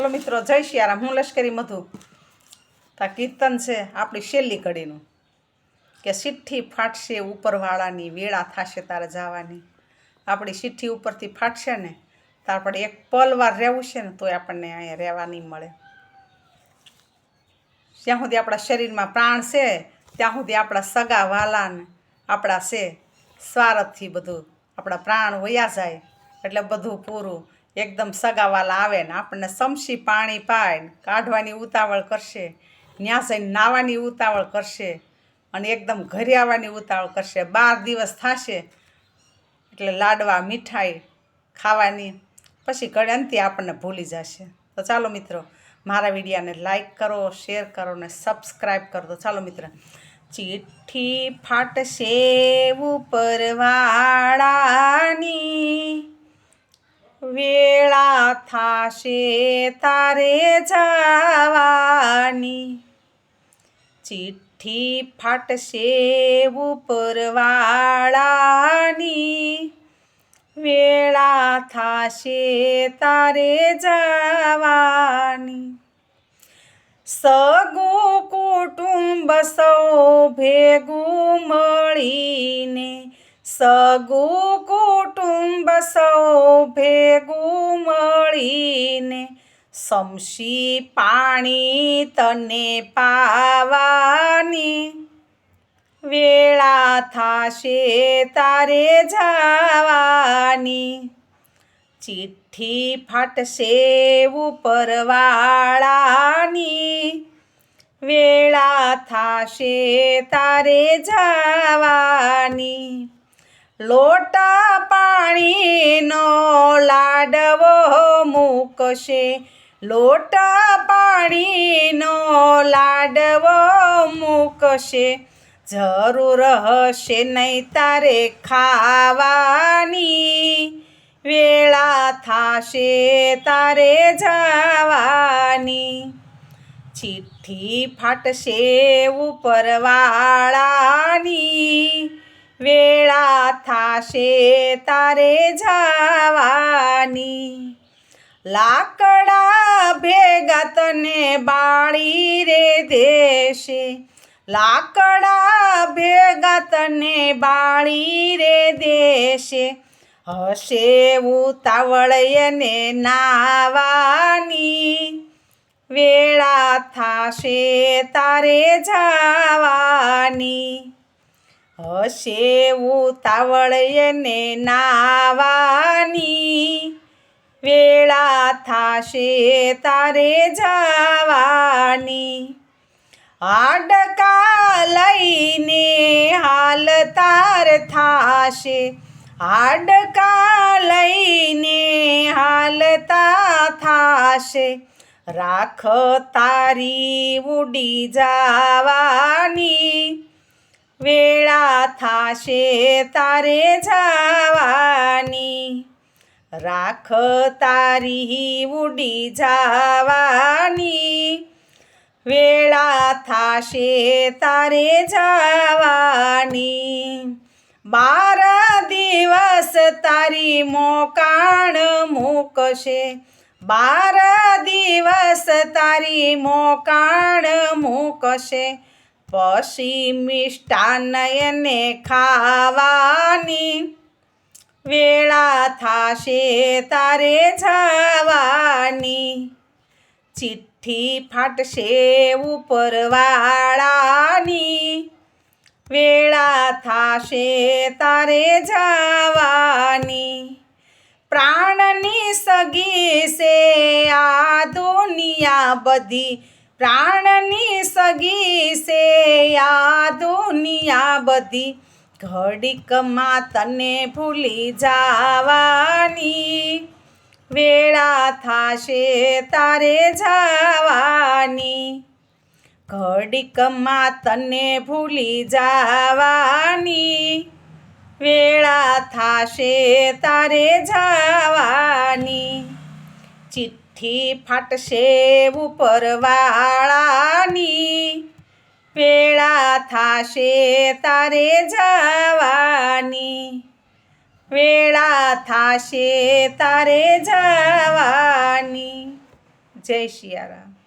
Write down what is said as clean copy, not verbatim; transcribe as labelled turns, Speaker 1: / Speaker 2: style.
Speaker 1: Hello मित्रों, जय सियाराम। हूँ लश्करी मधु। ता कीर्तन से आपणी छेल्ली कड़ीनुं के चिठ्ठी फाटशे उपरवाळानी, वेळा थाशे तारे जवानी। आपणी चिठ्ठी उपरथी फाटशे ने तो आपणे एक पलवार रहेवुं छे ने तोय आपणने अहींया रहेवा नहीं मळे। ज्यां सुधी आपणा शरीरमां प्राण छे त्यां सुधी आपणा सगा वाला ने आपणा छे स्वार्थथी बधुं आपणा प्राण वया जाय एटले बधुं पूरुं। एकदम सगावाला आवे ने आपणे समसी पाणी पाय काढवानी उतावळ करशे, न्या जईने नावानी उतावळ करशे अने एकदम घरे आववानी उतावळ करशे। 12 દિવસ थाशे एटले लाडवा मीठाई खावानी, पछी घणे अंते आपणे भूली जशे। तो चालो मित्रों, मारा विडियाने लाइक करो, शेर करो ने सब्सक्राइब कर दो। चालो मित्र। चिठ्ठी फाटशे उपरवाळानी, वेळा थाशे तारे जवानी। चिठ्ठी फाटशे उपरवाळानी, वेळा थाशे तारे जवानी। सगुं कुटुंब सौ भेगुं मळीने, सगुं कुटुंब सौ भेगुं मळीने, समसी पाणी तने पावानी। वेळा थाशे तारे जवानी। चिठ्ठी फाटशे उपरवाळानी, वेळा थाशे तारे जवानी। लोटा पाणीनो लाडवो मूकशे, लोटा पाणीनो लाडवो मूकशे, जरूर हशे नहीं तारे खावानी। वेळा थाशे तारे जवानी। चिठ्ठी फाटशे उपरवाळानी, वेळा थाशे तारे जवानी। लाकड़ा भेगा तने बाळी रे देशे, लाकड़ा भेगा तने बाळी रे देशे, हशे उतावळ एने नावानी। वेळा थाशे तारे जवानी। हशे उतावळ एने नावानी। वेळा थाशे तारे जवानी। आडका लईने हालतार थाशे, आडका लईने हालता थाशे, राख तारी उडी जावानी। वेळा थाशे तारे जवानी। राख तारी उडी जावानी। वेळा थाशे तारे जवानी। 12 દિવસ तारी मोकाण मूकशे, 12 દિવસ तारी मोकाण मूकशे, पछी मिष्टान एने खावानी। वेळा थाशे तारे जवानी। चिठ्ठी फाटशे उपरवाळानी, वेळा थाशे तारे जवानी। प्राणनी सगी से आ दुनिया बधी, प्राणनी सगी से आ दुनिया बधी, घड़ीक मां तने भूली जावानी। वेळा थाशे तारे जवानी। घड़ीक मां तने भूली जावानी। वेळा थाशे तारे जवानी। चिठ्ठी फाटशे उपरवाळानी, वेळा थाशे तारे जवानी। वेळा थाशे तारे जवानी। જય સિયારામ.